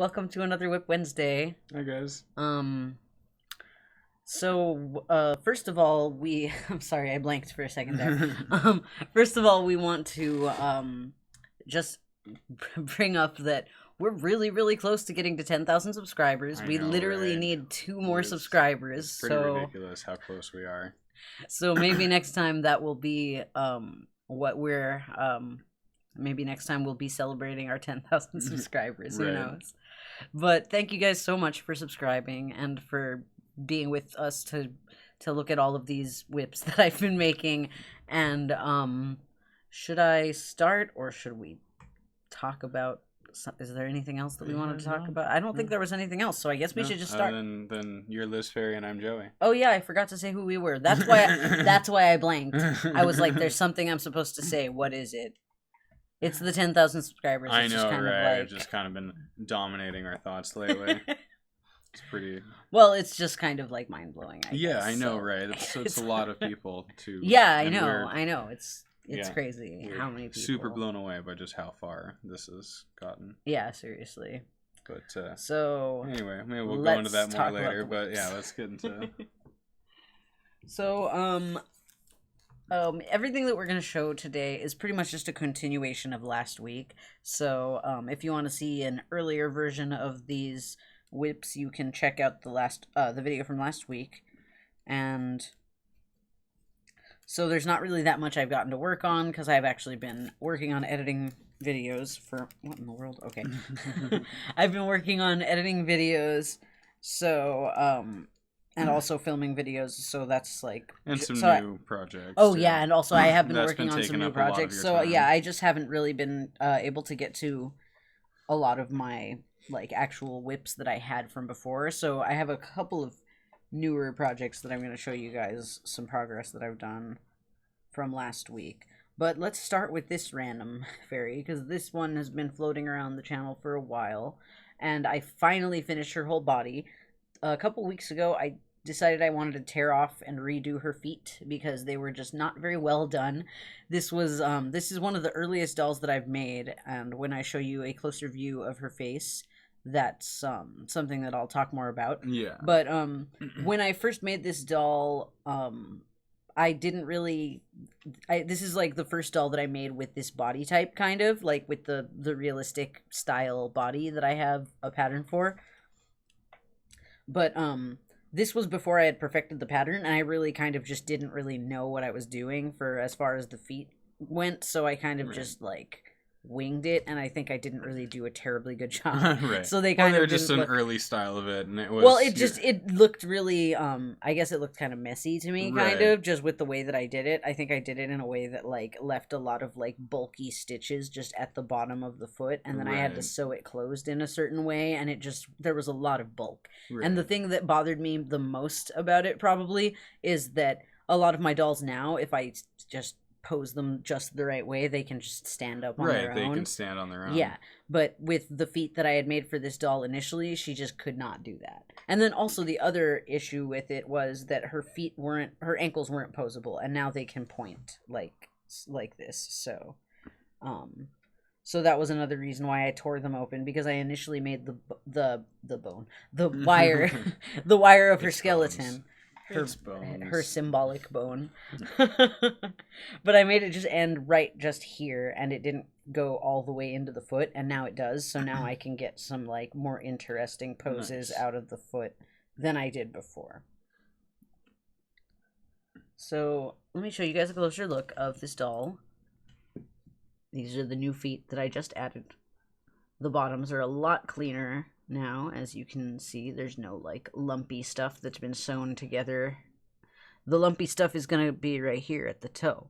Welcome to another Wip Wednesday. Hi guys. First of all, I'm sorry, I blanked for a second there. First of all, we want to just bring up that we're really, really close to getting to 10,000 subscribers. We literally need 2 more subscribers. It's pretty ridiculous how close we are. So maybe next time that will be what we're maybe next time we'll be celebrating our 10,000 subscribers. Who knows? But thank you guys so much for subscribing and for being with us to look at all of these whips that I've been making. And should I start or should we talk about? Is there anything else that we wanted to talk about? I don't think there was anything else, so I guess we should just start. Then you're Lizfaerie and I'm Joey. Oh yeah, I forgot to say who we were. That's why I blanked. I was like, "There's something I'm supposed to say. What is it?" It's the 10,000 subscribers. I know, right? I've just kind of been dominating our thoughts lately. It's pretty. Well, it's just kind of like mind blowing. Yeah, I know, right? It's a lot of people too. Yeah, I know. It's crazy how many people. Super blown away by just how far this has gotten. Yeah, seriously. But so anyway, maybe we'll go into that more later. But yeah, let's get into. So everything that we're going to show today is pretty much just a continuation of last week. So if you want to see an earlier version of these whips, you can check out the video from last week. And so there's not really that much I've gotten to work on because I've actually been working on editing videos for what in the world? Okay. I've been working on editing videos, so and also filming videos, so that's like and some new projects. Oh yeah, and also I have been working on some new projects. So yeah, I just haven't really been able to get to a lot of my like actual whips that I had from before. So I have a couple of newer projects that I'm going to show you guys some progress that I've done from last week. But let's start with this random fairy because this one has been floating around the channel for a while, and I finally finished her whole body. A couple weeks ago, I decided I wanted to tear off and redo her feet because they were just not very well done. This is one of the earliest dolls that I've made, and when I show you a closer view of her face, that's something that I'll talk more about. Yeah. But when I first made this doll, I didn't really. This is like the first doll that I made with this body type, kind of like with the realistic style body that I have a pattern for. But this was before I had perfected the pattern, and I really kind of just didn't really know what I was doing for as far as the feet went, so I kind of just like winged it, and I think I didn't really do a terribly good job. Right. So they kind of just an early style of it, and it was. Well, it looked really. I guess it looked kind of messy to me, kind of just with the way that I did it. I think I did it in a way that like left a lot of like bulky stitches just at the bottom of the foot, and then I had to sew it closed in a certain way, and there was a lot of bulk. Right. And the thing that bothered me the most about it probably is that a lot of my dolls now, if I just pose them just the right way, they can just stand up on their own. Right, they can stand on their own. Yeah, but with the feet that I had made for this doll initially, she just could not do that. And then also the other issue with it was that her ankles weren't posable, and now they can point like this. So, so that was another reason why I tore them open, because I initially made the wire, the wire of her skeleton. Her symbolic bone. But I made it just end right just here, and it didn't go all the way into the foot, and now it does. So now I can get some like more interesting poses out of the foot than I did before. So let me show you guys a closer look of this doll. These are the new feet that I just added. The bottoms are a lot cleaner now, as you can see. There's no like lumpy stuff that's been sewn together. The lumpy stuff is gonna be right here at the toe.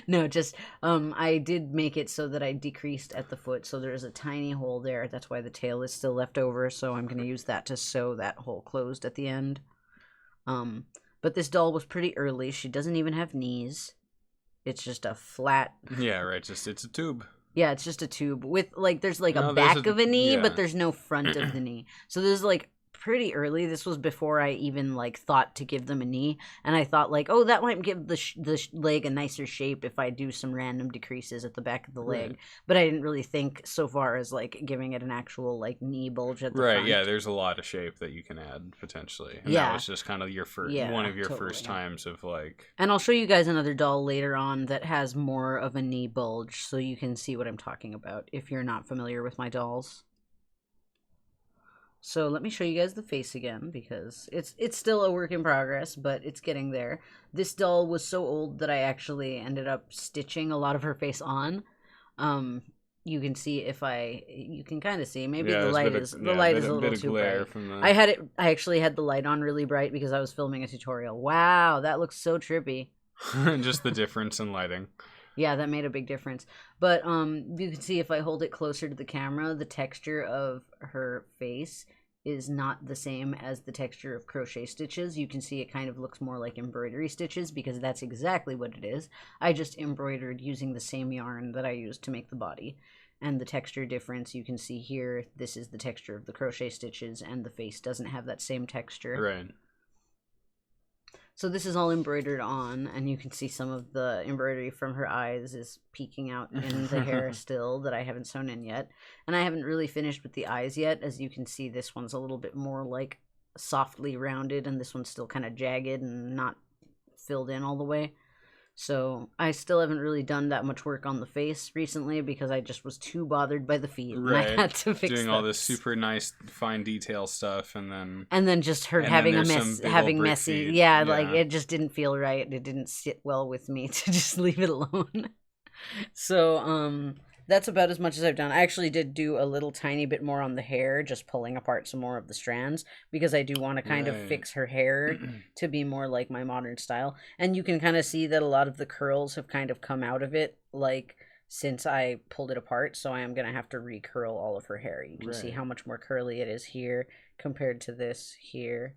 No, just I did make it so that I decreased at the foot, so there's a tiny hole there. That's why the tail is still left over, so I'm gonna use that to sew that hole closed at the end. But this doll was pretty early. She doesn't even have knees. It's just a flat. Yeah, right. It's a tube. Yeah, it's just a tube with like there's like a back of a knee, but there's no front of the knee. So there's like pretty early. This was before I even like thought to give them a knee, and I thought like, oh, that might give the leg a nicer shape if I do some random decreases at the back of the leg. Right. But I didn't really think so far as like giving it an actual like knee bulge at the right. front. Yeah, there's a lot of shape that you can add potentially, and Yeah. that was just kind of your first one of your first times of like. And I'll show you guys another doll later on that has more of a knee bulge, so you can see what I'm talking about if you're not familiar with my dolls. So let me show you guys the face again, because it's still a work in progress, but it's getting there. This doll was so old that I actually ended up stitching a lot of her face on. You can see you can kind of see, maybe the light is a little too bright. I actually had the light on really bright because I was filming a tutorial. Wow, that looks so trippy. Just the difference in lighting. Yeah, that made a big difference. But you can see if I hold it closer to the camera, the texture of her face is not the same as the texture of crochet stitches. You can see it kind of looks more like embroidery stitches because that's exactly what it is. I just embroidered using the same yarn that I used to make the body. And the texture difference you can see here, this is the texture of the crochet stitches, and the face doesn't have that same texture. Right. So this is all embroidered on, and you can see some of the embroidery from her eyes is peeking out in the hair still that I haven't sewn in yet. And I haven't really finished with the eyes yet. As you can see, this one's a little bit more like softly rounded, and this one's still kind of jagged and not filled in all the way. So I still haven't really done that much work on the face recently because I just was too bothered by the feet. Right. And I had to fix doing all this super nice fine detail stuff, and then just her having messy. Yeah, like it just didn't feel right. It didn't sit well with me to just leave it alone. So that's about as much as I've done. I actually did do a little tiny bit more on the hair, just pulling apart some more of the strands, because I do want to kind of fix her hair to be more like my modern style. And you can kind of see that a lot of the curls have kind of come out of it, like, since I pulled it apart. So I am going to have to recurl all of her hair. You can see how much more curly it is here compared to this here.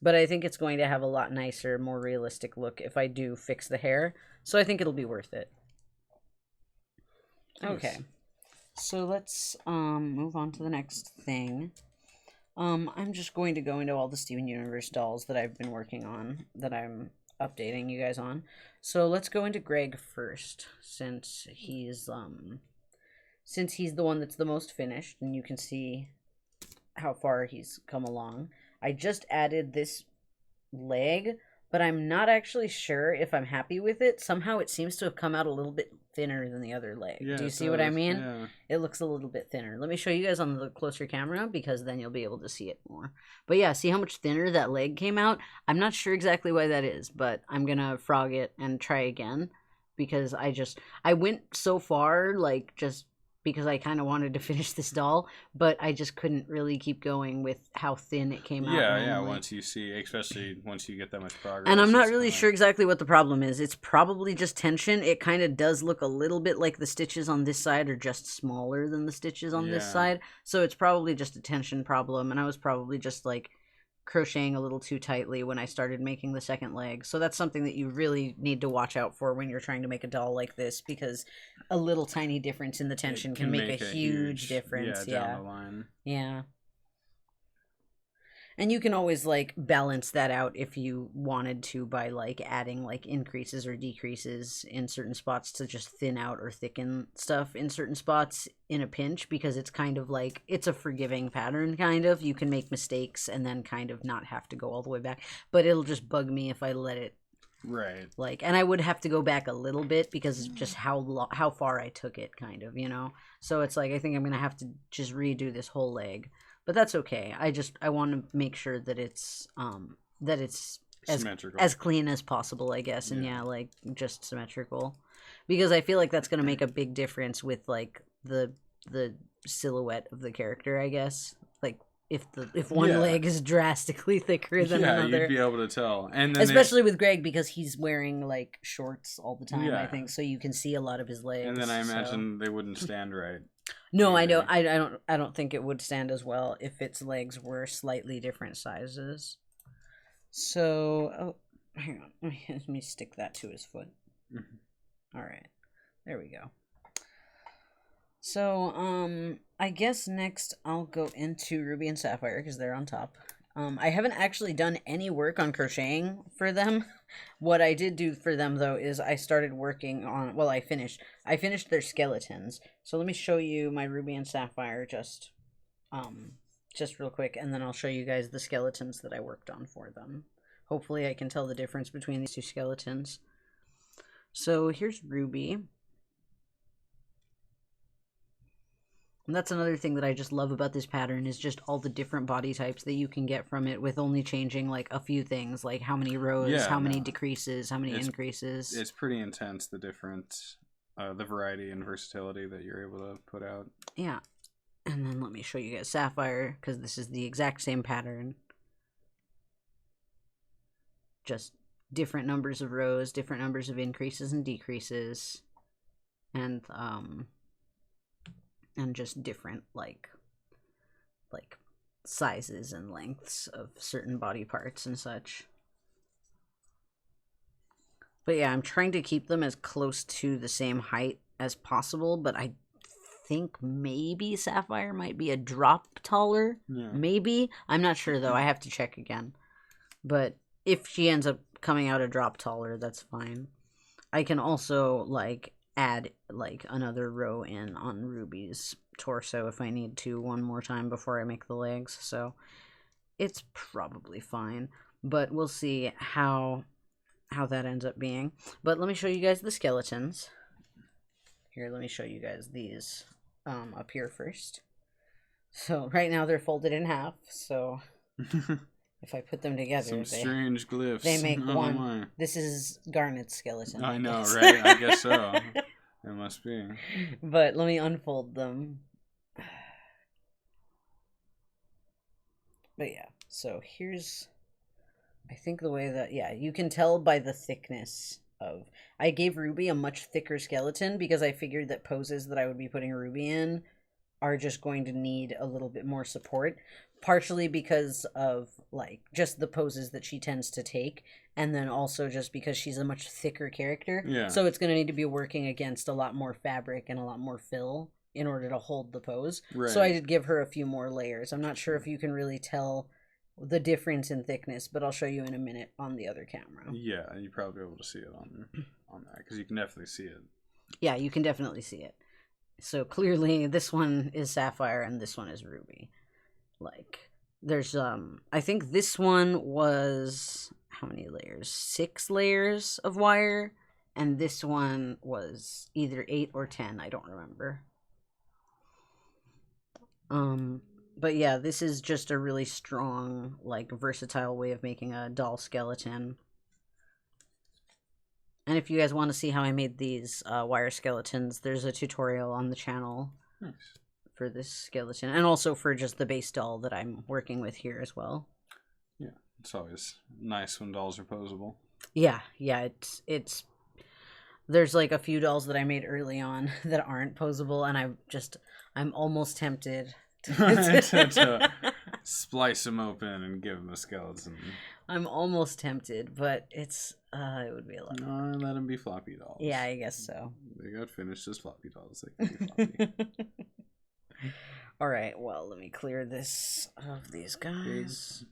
But I think it's going to have a lot nicer, more realistic look if I do fix the hair. So I think it'll be worth it. Okay, so let's move on to the next thing. I'm just going to go into all the Steven Universe dolls that I've been working on, that I'm updating you guys on. So let's go into Greg first, since he's the one that's the most finished, and you can see how far he's come along. I just added this leg, but I'm not actually sure if I'm happy with it. Somehow it seems to have come out a little bit thinner than the other leg. Yeah, do you see what I mean? Yeah. It looks a little bit thinner. Let me show you guys on the closer camera, because then you'll be able to see it more. But yeah, see how much thinner that leg came out? I'm not sure exactly why that is, but I'm gonna frog it and try again, because I went so far, like, just because I kind of wanted to finish this doll, but I just couldn't really keep going with how thin it came out. Yeah, once you see, especially once you get that much progress. And I'm not really sure exactly what the problem is. It's probably just tension. It kind of does look a little bit like the stitches on this side are just smaller than the stitches on this side. So it's probably just a tension problem, and I was probably just, like, crocheting a little too tightly when I started making the second leg. So that's something that you really need to watch out for when you're trying to make a doll like this, because a little tiny difference in the tension can make a huge difference. Down the line. Yeah. And you can always, like, balance that out if you wanted to by, like, adding, like, increases or decreases in certain spots to just thin out or thicken stuff in certain spots in a pinch, because it's kind of like, it's a forgiving pattern, kind of. You can make mistakes and then kind of not have to go all the way back. But it'll just bug me if I let it. Right. Like, and I would have to go back a little bit because just how far I took it, kind of, you know? So it's like, I think I'm going to have to just redo this whole leg. But that's okay. I want to make sure that it's as clean as possible, I guess. And yeah, like, just symmetrical, because I feel like that's going to make a big difference with, like, the silhouette of the character, I guess. Like, if one leg is drastically thicker than another, you'd be able to tell. And then especially with Greg, because he's wearing, like, shorts all the time, I think, so you can see a lot of his legs. And then I imagine they wouldn't stand right. No, I know. I don't think it would stand as well if its legs were slightly different sizes. So, hang on. Let me stick that to his foot. Mm-hmm. All right. There we go. So, I guess next I'll go into Ruby and Sapphire because they're on top. I haven't actually done any work on crocheting for them. What I did do for them, though, is I started working on... Well, I finished their skeletons. So let me show you my Ruby and Sapphire just real quick, and then I'll show you guys the skeletons that I worked on for them. Hopefully I can tell the difference between these two skeletons. So here's Ruby. And that's another thing that I just love about this pattern is just all the different body types that you can get from it with only changing like a few things, like how many rows, how many decreases, how many increases. It's pretty intense, the the variety and versatility that you're able to put out. Yeah. And then let me show you guys Sapphire, because this is the exact same pattern. Just different numbers of rows, different numbers of increases and decreases. And just different like sizes and lengths of certain body parts and such. But yeah, I'm trying to keep them as close to the same height as possible, but I think maybe Sapphire might be a drop taller. Yeah. Maybe. I'm not sure though. I have to check again. But if she ends up coming out a drop taller, that's fine. I can also like add like another row in on Ruby's torso if I need to one more time before I make the legs, so it's probably fine, but we'll see how that ends up being. But let me show you guys the skeletons. Here, let me show you guys these up here first. So right now they're folded in half, so if I put them together, some strange glyphs. They make one. My. This is Garnet's skeleton. I know, right? I guess so. It must be. But let me unfold them. But yeah, so here's, I think the way that, yeah, you can tell by the thickness of, I gave Ruby a much thicker skeleton because I figured that poses that I would be putting Ruby in are just going to need a little bit more support, partially because of like just the poses that she tends to take, and then also just because she's a much thicker character. Yeah. So it's going to need to be working against a lot more fabric and a lot more fill in order to hold the pose. Right. So I did give her a few more layers. I'm not sure if you can really tell the difference in thickness, but I'll show you in a minute on the other camera. Yeah, you'll probably be able to see it on that because you can definitely see it. Yeah, you can definitely see it. So clearly this one is Sapphire and this one is Ruby. Like there's I think this one was how many layers? 6 layers of wire, and this one was either 8 or 10, I don't remember. But yeah, this is just a really strong, like, versatile way of making a doll skeleton. And if you guys want to see how I made these wire skeletons, there's a tutorial on the channel for this skeleton, and also for just the base doll that I'm working with here as well. Yeah, it's always nice when dolls are posable. Yeah, it's there's like a few dolls that I made early on that aren't posable, and I'm almost tempted to splice them open and give them a skeleton. I'm almost tempted, but it would be a lot. No, let them be floppy dolls. Yeah, I guess so. They got finished as floppy dolls. They can be floppy. All right, well, let me clear this of these guys.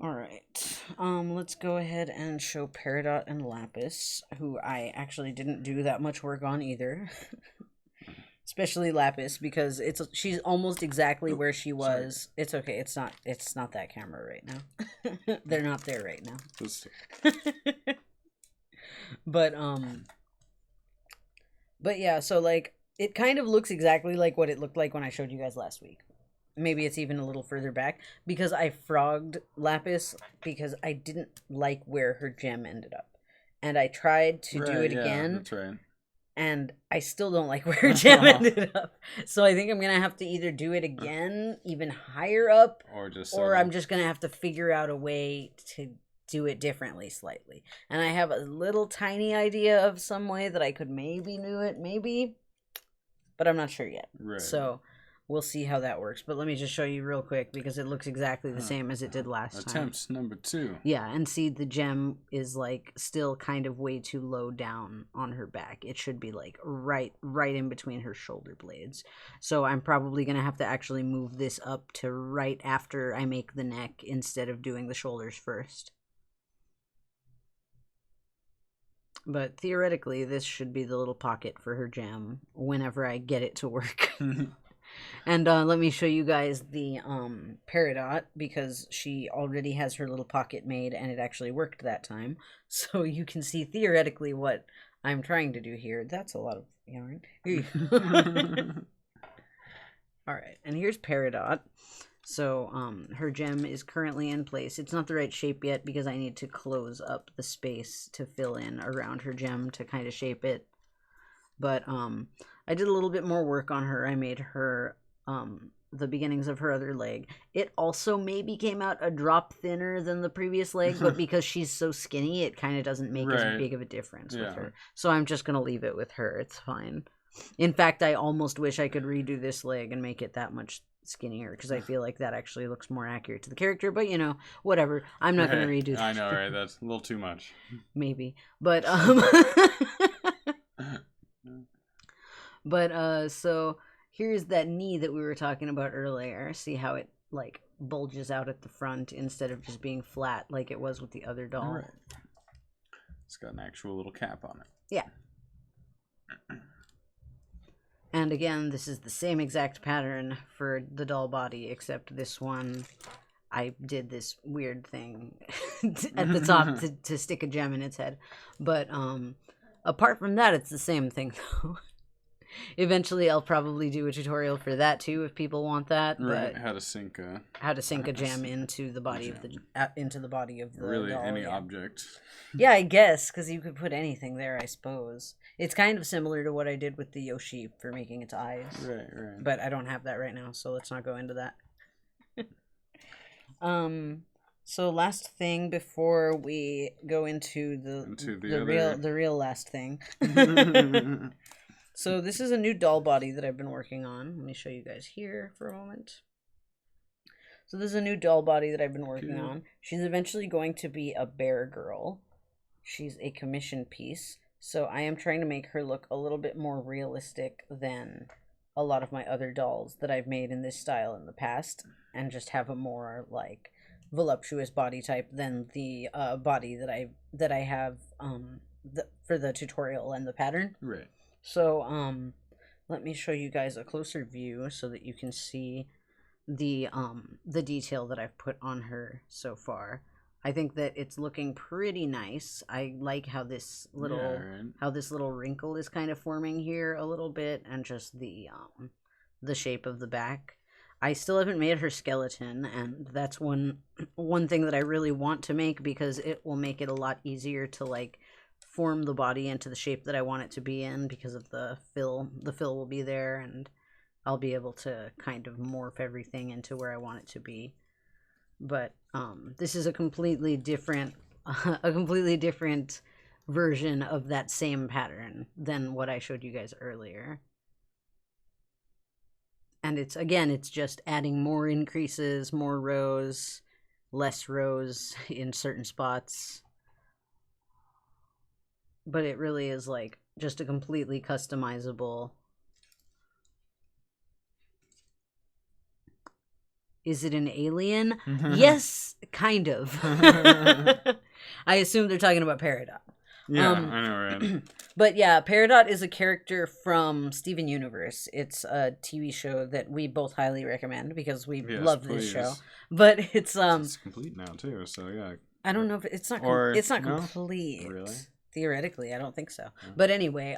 All right, let's go ahead and show Peridot and Lapis, who I actually didn't do that much work on either. Especially Lapis, because she's almost exactly where she was. Sorry. It's okay. It's not that camera right now. They're not there right now. But yeah, so like it kind of looks exactly like what it looked like when I showed you guys last week. Maybe it's even a little further back because I frogged Lapis because I didn't like where her gem ended up. And I tried to do it again. That's right. And I still don't like where her gem ended up. So I think I'm going to have to either do it again, even higher up, or I'm just going to have to figure out a way to do it differently slightly. And I have a little tiny idea of some way that I could maybe do it, but I'm not sure yet. Right. So we'll see how that works. But let me just show you real quick because it looks exactly the same as it did last time. Attempt number 2. Yeah, and see the gem is like still kind of way too low down on her back. It should be like right in between her shoulder blades. So I'm probably going to have to actually move this up to right after I make the neck instead of doing the shoulders first. But theoretically, this should be the little pocket for her gem whenever I get it to work. And let me show you guys the Peridot, because she already has her little pocket made and it actually worked that time. So you can see theoretically what I'm trying to do here. That's a lot of yarn. Alright, and here's Peridot. So her gem is currently in place. It's not the right shape yet because I need to close up the space to fill in around her gem to kind of shape it. But I did a little bit more work on her. I made her the beginnings of her other leg. It also maybe came out a drop thinner than the previous leg, but because she's so skinny, it kind of doesn't make as big of a difference with her. So I'm just going to leave it with her. It's fine. In fact, I almost wish I could redo this leg and make it that much skinnier, because I feel like that actually looks more accurate to the character. But you know, whatever. I'm not going to redo that. I know, right? That's a little too much. Maybe, but but so here's that knee that we were talking about earlier. See how it like bulges out at the front instead of just being flat like it was with the other doll. Right. It's got an actual little cap on it. Yeah. And again, this is the same exact pattern for the doll body, except this one, I did this weird thing at the top to stick a gem in its head. But apart from that, it's the same thing, though. Eventually, I'll probably do a tutorial for that, too, if people want that. Right, but how to sink a gem into the body of the really doll, any object. Yeah, I guess, because you could put anything there, I suppose. It's kind of similar to what I did with the Yoshi for making its eyes. Right. But I don't have that right now, so let's not go into that. So last thing before we go into the real last thing. So this is a new doll body that I've been working on. Let me show you guys here for a moment. So this is a new doll body that I've been working on. She's eventually going to be a bear girl. She's a commission piece. So I am trying to make her look a little bit more realistic than a lot of my other dolls that I've made in this style in the past, and just have a more like voluptuous body type than the body that I have for the tutorial and the pattern. Right. So let me show you guys a closer view so that you can see the detail that I've put on her so far. I think that it's looking pretty nice. I like how this little wrinkle is kind of forming here a little bit, and just the shape of the back. I still haven't made her skeleton, and that's one thing that I really want to make, because it will make it a lot easier to like form the body into the shape that I want it to be in, because of the fill. The fill will be there, and I'll be able to kind of morph everything into where I want it to be. But this is a completely different version of that same pattern than what I showed you guys earlier. And it's just adding more increases, more rows, less rows in certain spots. But it really is like just a completely customizable. Is it an alien? Yes, kind of. I assume they're talking about Peridot. Yeah, I know, right? But yeah, Peridot is a character from Steven Universe. It's a TV show that we both highly recommend because we love this show. But it's complete now too, so yeah. I don't know if it's not complete. Really? Theoretically, I don't think so. Yeah. But anyway,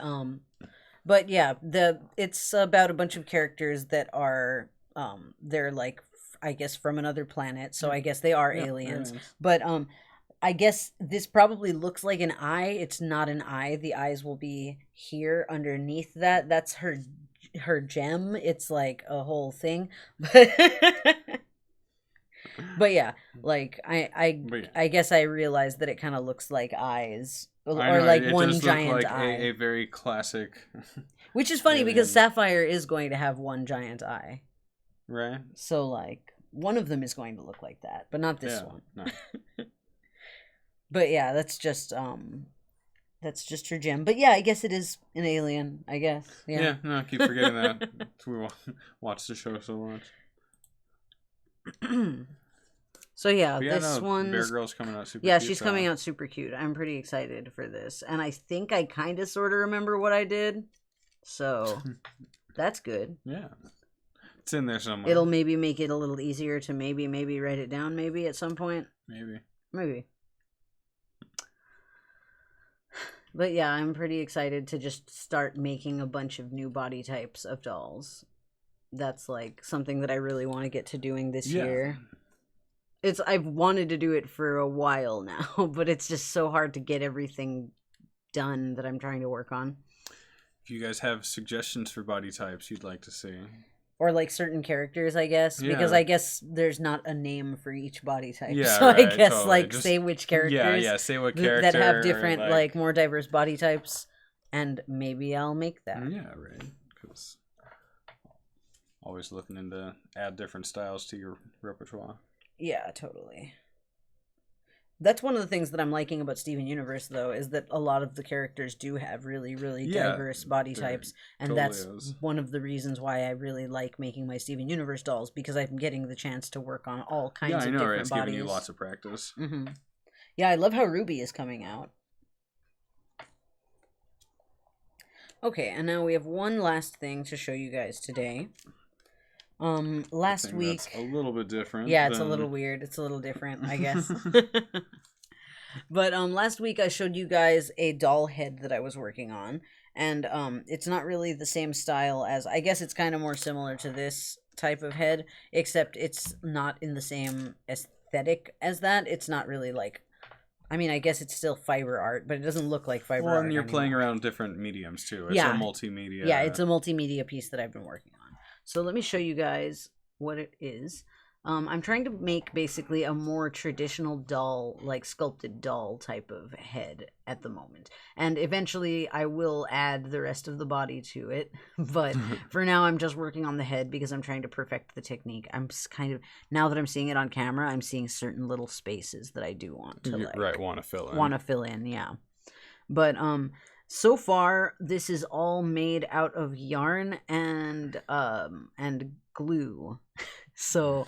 but yeah, it's about a bunch of characters that are they're like, I guess, from another planet, so I guess they are aliens. Right. But I guess this probably looks like an eye. It's not an eye. The eyes will be here underneath that. That's her gem. It's like a whole thing. But yeah, like I guess I realized that it kind of looks like eyes, or like one giant eye. A very classic. Which is funny because Sapphire is going to have one giant eye. Right. So like one of them is going to look like that, but not this one. No. But yeah, that's just her gem. But yeah, I guess it is an alien, I guess. Yeah, no, I keep forgetting that. We watch the show so much. So yeah, this one. Bear Girl's coming out super cute. Yeah, she's coming out super cute. I'm pretty excited for this. And I think I kind of sort of remember what I did. So that's good. Yeah. It's in there somewhere. It'll maybe make it a little easier to maybe write it down maybe at some point. Maybe. But yeah, I'm pretty excited to just start making a bunch of new body types of dolls. That's like something that I really want to get to doing this year. I've wanted to do it for a while now, but it's just so hard to get everything done that I'm trying to work on. If you guys have suggestions for body types you'd like to see. Or like certain characters, I guess, because I guess there's not a name for each body type. Yeah, so right, I guess totally. like say which characters. Yeah, say what character that have different like more diverse body types, and maybe I'll make that. Yeah, right. Because always looking to add different styles to your repertoire. Yeah, totally. That's one of the things that I'm liking about Steven Universe, though, is that a lot of the characters do have really, really diverse body types, and totally that's one of the reasons why I really like making my Steven Universe dolls, because I'm getting the chance to work on all kinds of different bodies. It's giving you lots of practice. Mm-hmm. Yeah, I love how Ruby is coming out. Okay, and now we have one last thing to show you guys today. Last week that's a little bit different. Yeah, it's a little weird. It's a little different, I guess. But last week I showed you guys a doll head that I was working on, and it's not really the same style as, I guess it's kind of more similar to this type of head, except it's not in the same aesthetic as that. It's not really like, I mean, I guess it's still fiber art, but it doesn't look like fiber art. Well, and you're playing around different mediums too. It's a multimedia. Yeah, it's a multimedia piece that I've been working on. So let me show you guys what it is. I'm trying to make basically a more traditional doll, like sculpted doll type of head at the moment. And eventually I will add the rest of the body to it. But for now I'm just working on the head because I'm trying to perfect the technique. I'm kind of, now that I'm seeing it on camera, I'm seeing certain little spaces that I do want to want to fill in. Want to fill in, yeah. But so far, this is all made out of yarn and glue. So,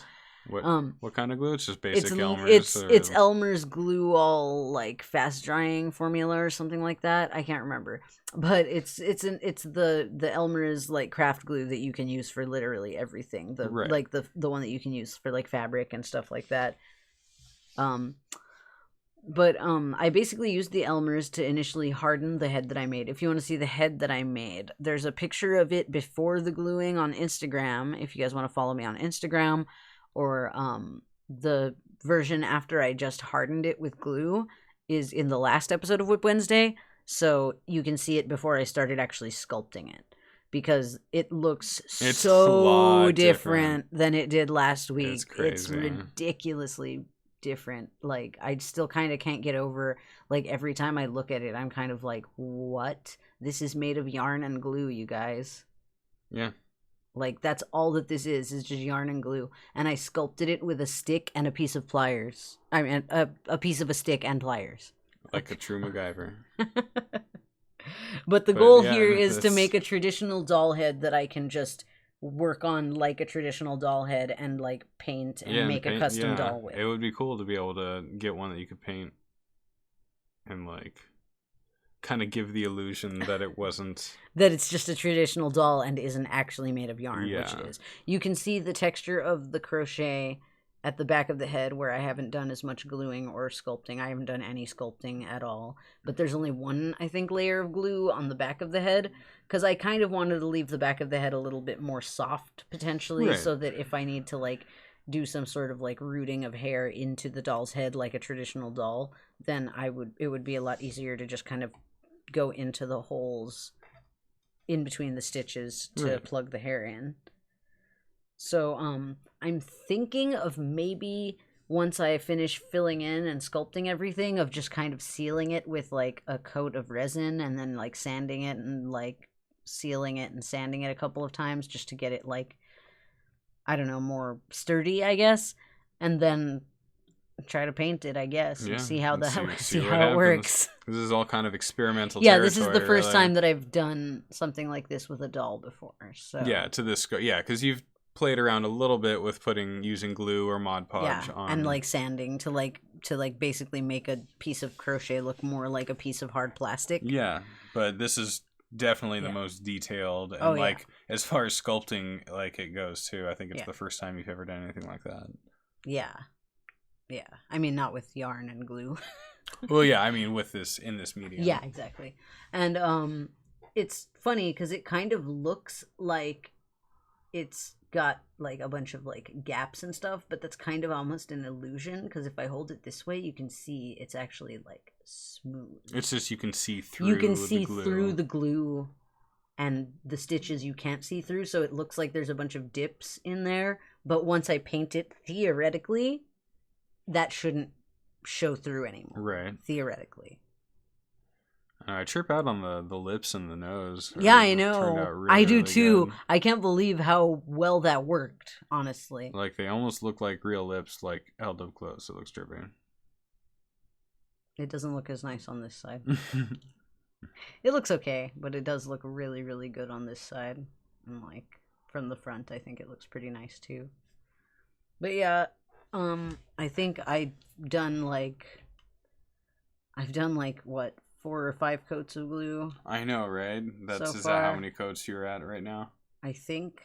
what kind of glue? It's just basic Elmer's. It's Elmer's glue, all like fast drying formula or something like that. I can't remember, but it's the Elmer's like craft glue that you can use for literally everything. Like the one that you can use for like fabric and stuff like that. But I basically used the Elmer's to initially harden the head that I made. If you want to see the head that I made, there's a picture of it before the gluing on Instagram, if you guys want to follow me on Instagram, or the version after I just hardened it with glue is in the last episode of Wip Wednesday, so you can see it before I started actually sculpting it. Because it looks so different than it did last week. It's ridiculously different. Like, I still kind of can't get over, like, every time I look at it, I'm kind of like, what? This is made of yarn and glue, you guys. Yeah. Like, that's all that this is just yarn and glue. And I sculpted it with a stick and a piece of pliers. I mean, a piece of a stick and pliers. Like a true MacGyver. But the goal here is to make a traditional doll head that I can just work on like a traditional doll head and like paint and make a custom doll with. It would be cool to be able to get one that you could paint and like kind of give the illusion that it wasn't that it's just a traditional doll and isn't actually made of yarn, which it is. You can see the texture of the crochet at the back of the head where I haven't done as much gluing or sculpting. I haven't done any sculpting at all. But there's only one, I think, layer of glue on the back of the head because I kind of wanted to leave the back of the head a little bit more soft, potentially, so that if I need to, like, do some sort of, like, rooting of hair into the doll's head like a traditional doll, then it would be a lot easier to just kind of go into the holes in between the stitches to plug the hair in. So, I'm thinking of maybe once I finish filling in and sculpting everything, of just kind of sealing it with like a coat of resin and then like sanding it and like sealing it and sanding it a couple of times just to get it like I don't know, more sturdy, I guess, and then try to paint it, I guess, and see how see how it works. This is all kind of experimental territory. This is the first time that I've done something like this with a doll before. So to this because you've played around a little bit with using glue or Mod Podge on, and like sanding to basically make a piece of crochet look more like a piece of hard plastic. Yeah, but this is definitely the most detailed, and as far as sculpting it goes too. I think it's the first time you've ever done anything like that. Yeah. I mean, not with yarn and glue. Well, yeah, I mean with this in this medium. Yeah, exactly. And it's funny because it kind of looks like it's got like a bunch of like gaps and stuff, but that's kind of almost an illusion because if I hold it this way, you can see it's actually like smooth. It's just you can see through. You can see through the glue, and the stitches you can't see through, so it looks like there's a bunch of dips in there. But once I paint it, theoretically, that shouldn't show through anymore. Right. Theoretically. I trip out on the lips and the nose. Yeah, I know. Really, I do really too. good. I can't believe how well that worked, honestly. Like, they almost look like real lips, like held up close. It looks dripping. It doesn't look as nice on this side. It looks okay, but it does look really, really good on this side. And, like, from the front, I think it looks pretty nice too. But yeah, I think I've done what, 4 or 5 coats of glue. I know, right? Is that how many coats you're at right now? I think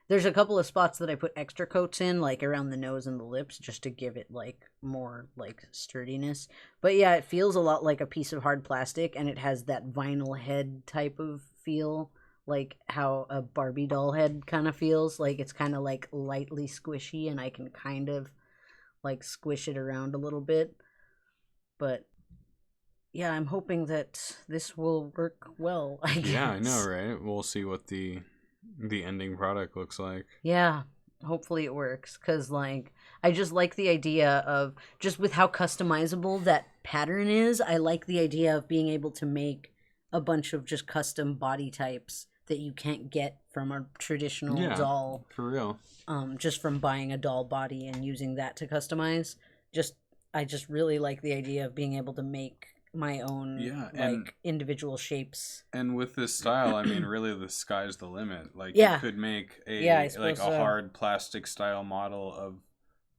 there's a couple of spots that I put extra coats in, like around the nose and the lips, just to give it like more like sturdiness. But yeah, it feels a lot like a piece of hard plastic, and it has that vinyl head type of feel, like how a Barbie doll head kind of feels. Like it's kind of like lightly squishy, and I can kind of like squish it around a little bit. But yeah, I'm hoping that this will work well, I guess. Yeah, I know, right? We'll see what the ending product looks like. Yeah, hopefully it works, because like I just like the idea of, just with how customizable that pattern is, I like the idea of being able to make a bunch of just custom body types that you can't get from a traditional doll. For real. Just from buying a doll body and using that to customize. I just really like the idea of being able to make my own individual shapes. And with this style, I mean, really the sky's the limit. Like you could make a hard plastic style model of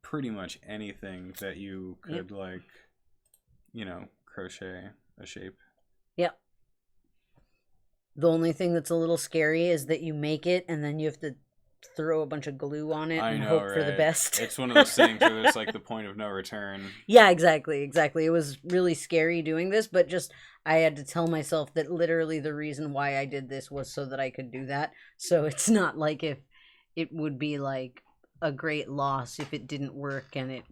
pretty much anything that you could crochet a shape. Yep. The only thing that's a little scary is that you make it and then you have to throw a bunch of glue on it and hope for the best. It's one of those things where it's like the point of no return. Yeah, exactly. It was really scary doing this, but just I had to tell myself that literally the reason why I did this was so that I could do that. So it's not like if it would be like a great loss if it didn't work and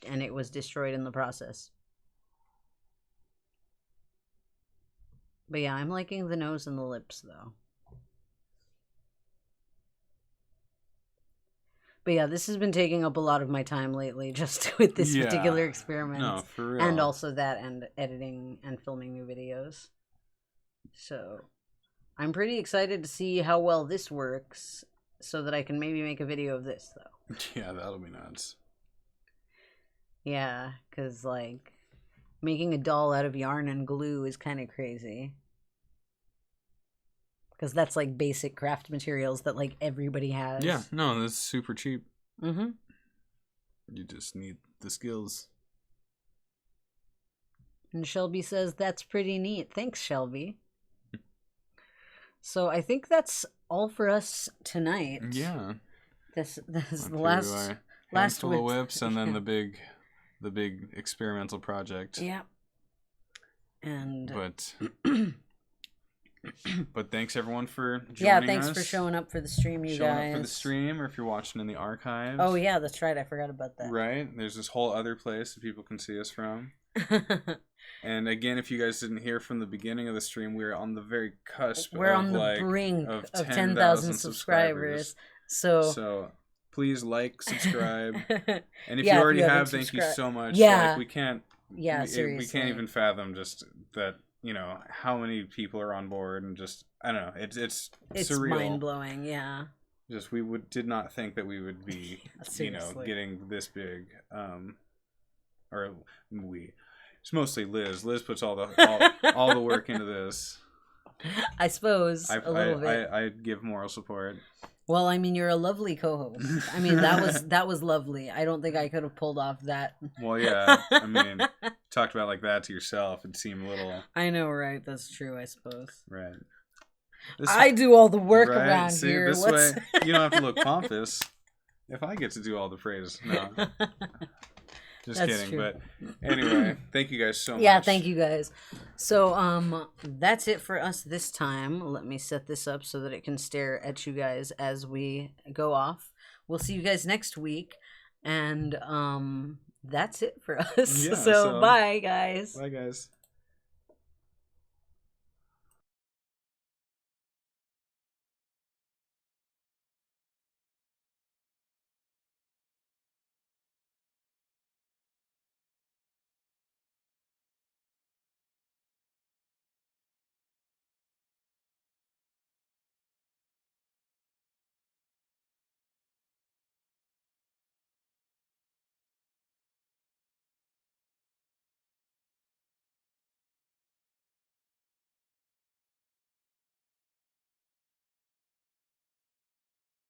it was destroyed in the process. But yeah, I'm liking the nose and the lips though. But yeah, this has been taking up a lot of my time lately, just with this particular experiment. No, for real. And also that, and editing and filming new videos. So, I'm pretty excited to see how well this works, so that I can maybe make a video of this, though. Yeah, that'll be nuts. Yeah, because, like, making a doll out of yarn and glue is kind of crazy. Because that's like basic craft materials that like everybody has. Yeah, no, that's super cheap. Mm-hmm. You just need the skills. And Shelby says, that's pretty neat. Thanks, Shelby. So I think that's all for us tonight. Yeah. This is the last full of whips, and then the big experimental project. Yeah. And But thanks everyone for joining us. Yeah, thanks for showing up for the stream, you guys. Showing up for the stream, or if you're watching in the archives. Oh yeah, that's right. I forgot about that. Right? There's this whole other place that people can see us from. And again, if you guys didn't hear from the beginning of the stream, we're on the very cusp. We're on the brink of 10,000 subscribers. So please subscribe. And if you already have, thank you so much. Yeah. We can't. Yeah, seriously. We can't even fathom just that. How many people are on board, and just I don't know. It's surreal. Mind blowing. Yeah. Just did not think that we would be, getting this big. It's mostly Liz. Liz puts all the work into this. I suppose a little bit. I give moral support. Well, I mean, you're a lovely co-host. I mean, that was lovely. I don't think I could have pulled off that. Well, yeah. I mean, talked about like that to yourself, it'd seem a little. I know, right? That's true, I suppose. Right. I do all the work around here. This way, you don't have to look pompous. If I get to do all the praise, no. Just that's kidding. True. But anyway, thank you guys so much. Yeah, thank you guys. So that's it for us this time. Let me set this up so that it can stare at you guys as we go off. We'll see you guys next week. And that's it for us. Yeah, so bye guys. Bye guys.